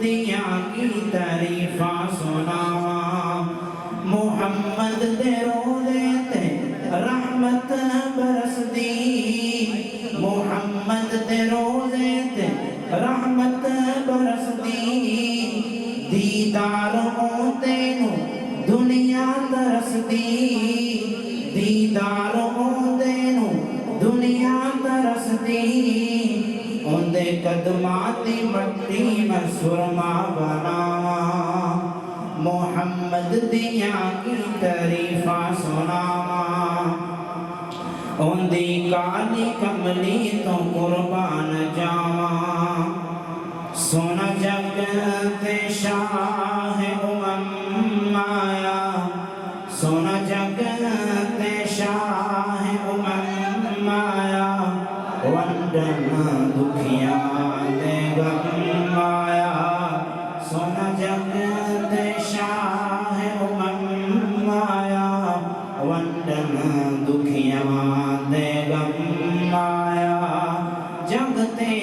دیا کی تعریفاں سناواں محمد دے روزے تے رحمت برسدی محمد دے روزے تے رحمت برسدی دیدار ہوتے نو دنیا ترسدی دیدار ہوتے نو دنیا ترسدی اندے قدماتی مٹی میں سرما بناواں محمد دیا کی تعریفاں سناواں اندی کالی کملی تو قربان جاواں سونا جگ تے شاہ امم آیا سونا جگ تے شاہ امم آیا ونڈن دکھیاں دے غم آیا سونا جگ تے شاہ امم آیا ونڈن دکھیاں دے غم آیا جگ تے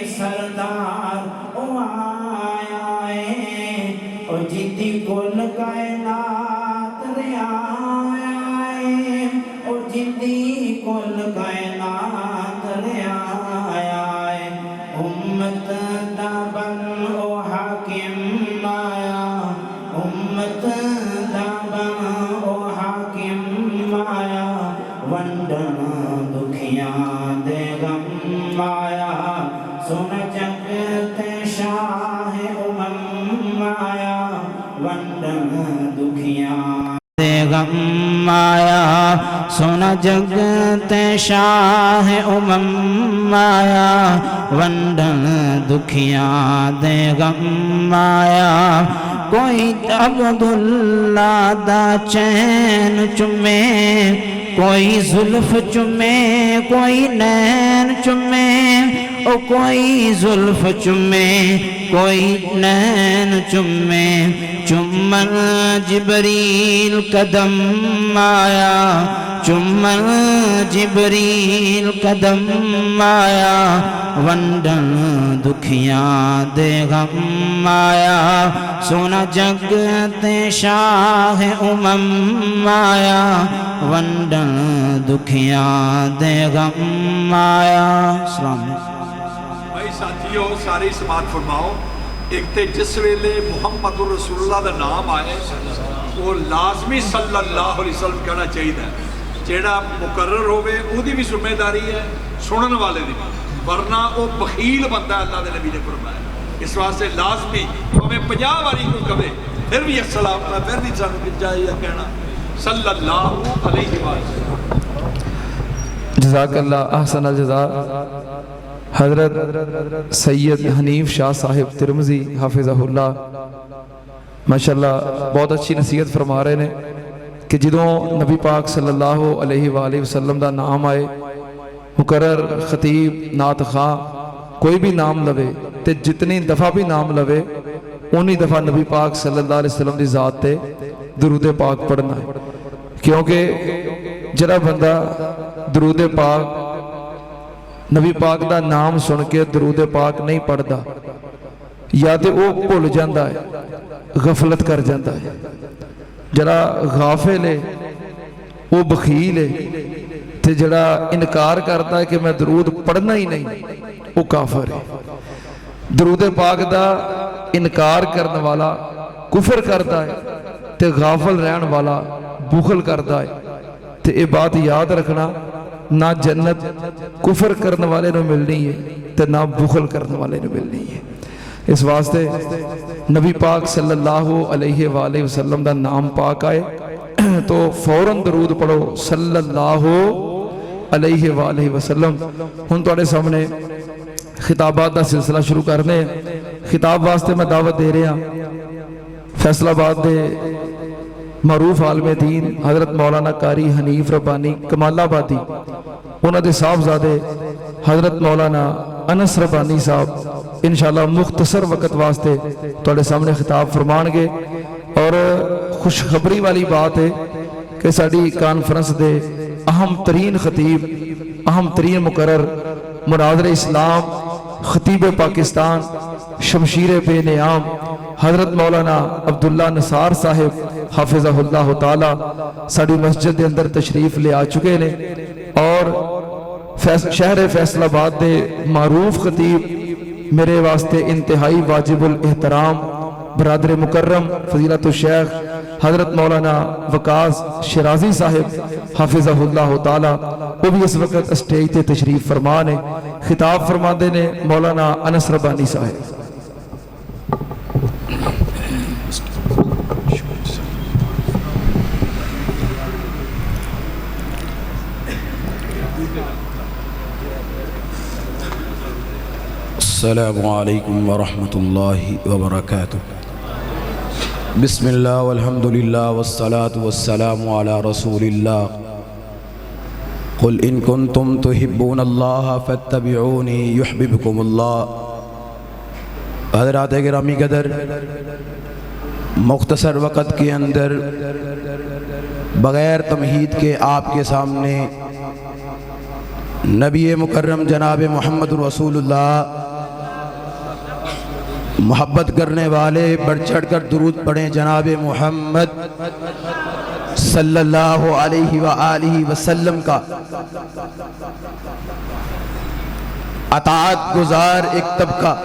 سردار او آیا ہے او جدی کل کائنات رے آیا ہے او جدی کل کائنات رے آیا ہے امت دا بن او حاکم آیا امت دا بن او حاکم آیا ونڈن دکھیاں دے غم آیا سونا جگ تے شاہ امم آیا ونڈن دکھیاں دے غم آیا سونا جگ تے شاہ امم آیا ونڈن دکھیاں دے غم آیا کوئی عبداللہ دا چین چمے کوئی زلف چمے کوئی نین چمے او کوئی زلف چمے کوئی نین چمے چمن جبریل قدم آیا چمن جبریل قدم آیا ونڈن دکھیاں دے غم آیا سونا جگ تے شاہ امم آیا ونڈن دکھیاں دے غم آیا السلام علیکم بھائی ساتھیو ساری سماعت فرماؤ ایک تے جس ویلے محمد رسول اللہ دا نام آئے وہ لازمی صلی اللہ علیہ وسلم کہنا چاہیے جیڑا مقرر ہوئے وہ دی بھی ذمہ داری ہے سنن والے دی بھی ورنہ وہ بخیل بنتا ہے اللہ دے نبی نے فرمایا اس واسطے لازمی ہمیں 50 باری کو کبھی پھر بھی السلام میں پھر بھی سانو چاہیے کہنا صلی اللہ علیہ وسلم جزاک اللہ احسن الجزاء حضرت سید حنیف شاہ صاحب ترمذی حافظہ اللہ ماشاءاللہ بہت اچھی نصیحت فرما رہے ہیں کہ جدوں نبی پاک صلی اللہ علیہ وآلہ وسلم دا نام آئے مقرر خطیب نعت خواں کوئی بھی نام لوے تے جتنی دفعہ بھی نام لوے انہی دفعہ نبی پاک صلی اللہ علیہ وسلم دی ذات تے درود پاک پڑھنا ہے کیونکہ جڑا بندہ درود پاک نبی پاک دا نام سن کے درود پاک نہیں پڑھدا یا تے وہ بھول جاندا ہے غفلت کر جاندا ہے جڑا غافل ہے وہ بخیل ہے تے جڑا انکار کرتا ہے کہ میں درود پڑھنا ہی نہیں وہ کافر ہے درود پاک دا انکار کرنے والا کفر کرتا ہے تے غافل رہن والا بخل کرتا ہے تے یہ بات یاد رکھنا نہ جنت کفر کرنے والے نو ملنی ہے تے نہ بخل کرنے والے نو ملنی ہے اس واسطے نبی پاک صلی اللہ علیہ وآلہ وسلم دا نام پاک آئے تو فوراً درود پڑھو صلی اللہ علیہ وآلہ وسلم ہن تواڈے سامنے خطابات دا سلسلہ شروع کرنے خطاب واسطے میں دعوت دے رہا فیصل آباد دے معروف عالم دین حضرت مولانا قاری حنیف ربانی کمال آبادی انہاں دے صاحبزادے حضرت مولانا انس ربانی صاحب انشاءاللہ مختصر وقت واسطے تواڈے سامنے خطاب فرمان گے اور خوشخبری والی بات ہے کہ ساڈی کانفرنس دے اہم ترین خطیب اہم ترین مقرر مناظر اسلام خطیب پاکستان شمشیر بے نیام حضرت مولانا عبداللہ نثار صاحب حافظہ اللہ تعالی ساڑی مسجد دے اندر تشریف لے آ چکے نے اور شہر فیصل آباد دے معروف خطیب میرے واسطے انتہائی واجب الاحترام برادر مکرم فضیلت الشیخ حضرت مولانا وقاص شرازی صاحب حافظہ اللہ تعالی وہ بھی اس وقت اسٹیج تے تشریف فرما نے خطاب فرما دے نے مولانا انس ربانی صاحب. السلام علیکم ورحمۃ اللہ وبرکاتہ. بسم اللہ والحمد للہ والصلاة والسلام علی رسول اللہ. قل ان کنتم تحبون اللہ فاتبعونی یحببکم اللہ. حضرات گرامی قدر، مختصر وقت کے اندر بغیر تمہید کے آپ کے سامنے نبی مکرم جناب محمد رسول اللہ، محبت کرنے والے بڑھ چڑھ کر درود پڑھیں جناب محمد صلی اللہ علیہ وآلہ وسلم کا اطاعت گزار ایک طبقہ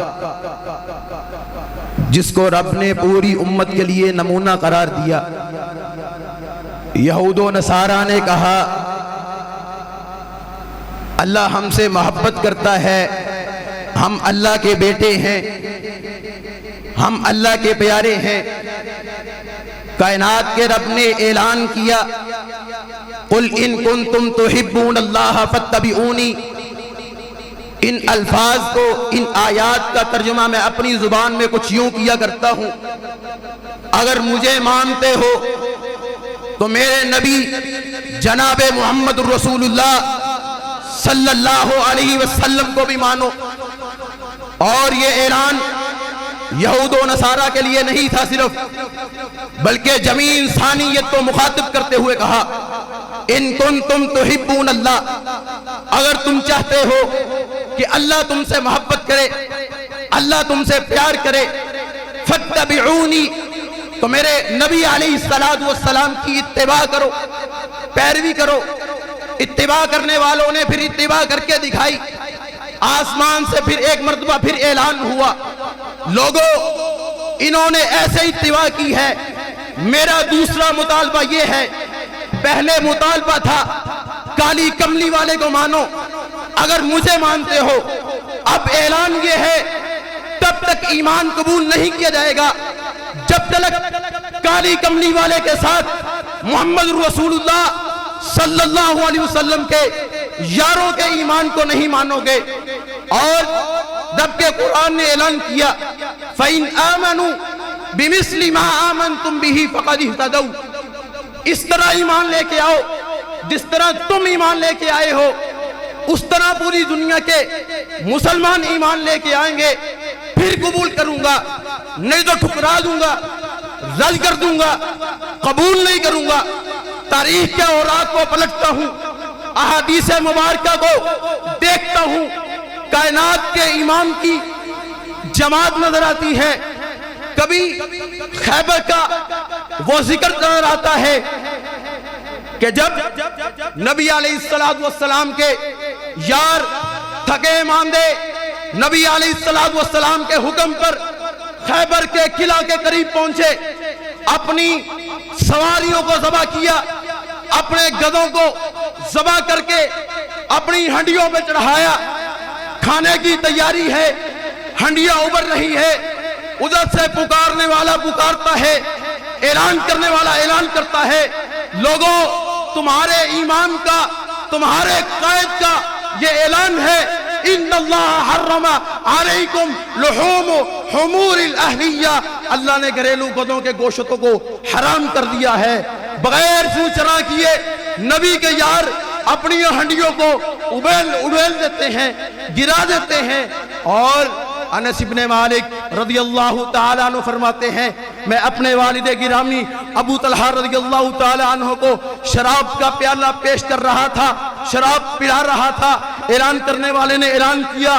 جس کو رب نے پوری امت کے لیے نمونہ قرار دیا. یہود و نصارہ نے کہا اللہ ہم سے محبت کرتا ہے، ہم اللہ کے بیٹے ہیں، ہم اللہ کے پیارے ہیں. کائنات کے رب نے اعلان کیا قل ان کنتم تحبون اللہ فاتبعونی. ان الفاظ کو، ان آیات کا ترجمہ میں اپنی زبان میں کچھ یوں کیا کرتا ہوں، اگر مجھے مانتے ہو تو میرے نبی جناب محمد رسول اللہ صلی اللہ علیہ وسلم کو بھی مانو. اور یہ اعلان یہود و نصارہ کے لیے نہیں تھا صرف، بلکہ جمیع انسانیت کو مخاطب کرتے ہوئے کہا ان کنتم تحبون اللہ، اگر تم چاہتے ہو کہ اللہ تم سے محبت کرے، اللہ تم سے پیار کرے، فاتبعونی، تو میرے نبی علیہ السلام کی اتباع کرو، پیروی کرو. اتباع کرنے والوں نے پھر اتباع کر کے دکھائی. آسمان سے پھر ایک مرتبہ پھر اعلان ہوا لوگوں انہوں نے ایسے اتباع کی ہے. میرا دوسرا مطالبہ یہ ہے، پہلے مطالبہ تھا کالی کملی والے کو مانو، اگر مجھے مانتے ہو. اب اعلان یہ ہے تب تک ایمان قبول نہیں کیا جائے گا جب تک کالی کملی والے کے ساتھ محمد رسول اللہ صلی اللہ علیہ وسلم کے یاروں کے ایمان کو نہیں مانو گے. اور رب کے قرآن نے اعلان کیا فَإِنْ آمَنُوا بِمِثْلِ مَا آمَنْتُمْ بِهِ فَقَدْ اهْتَدَوْا. اس طرح ایمان لے کے آؤ جس طرح تم ایمان لے کے آئے ہو، اس طرح پوری دنیا کے مسلمان ایمان لے کے آئیں گے، پھر قبول کروں گا، نہیں تو ٹھکرا دوں گا، رد کر دوں گا، قبول نہیں کروں گا. تاریخ کے اوراق کو پلٹتا ہوں، احادیث مبارکہ کو دیکھتا ہوں، کائنات کے امام کی جماعت نظر آتی ہے. کبھی خیبر کا وہ ذکر نظر آتا ہے کہ جب نبی علیہ السلام کے یار تھکے ماندے نبی علیہ السلام کے حکم پر خیبر کے قلعہ کے قریب پہنچے، اپنی سواریوں کو ذبح کیا، اپنے گدھوں کو ذبح کر کے اپنی ہنڈیوں پہ چڑھایا. کھانے کی تیاری ہے، ہنڈیاں ابھر رہی ہے، ادھر سے پکارنے والا پکارتا ہے، اعلان کرنے والا اعلان کرتا ہے لوگوں تمہارے ایمان کا، تمہارے قائد کا یہ اعلان ہے ان اللہ حرم علیکم لحوم حمور الاہلیہ، اللہ نے گھریلو گدھوں کے گوشتوں کو حرام کر دیا ہے. بغیر سوچنا کیے نبی کے یار اپنی ہنڈیوں کو ابیل دیتے ہیں، گرا دیتے ہیں. اور انس بن مالک رضی اللہ تعالیٰ عنہ فرماتے ہیں میں اپنے والد گرامی ابو طلحہ رضی اللہ تعالیٰ عنہ کو شراب کا پیالہ پیش کر رہا تھا، شراب پلا رہا تھا. اعلان کرنے والے نے اعلان کیا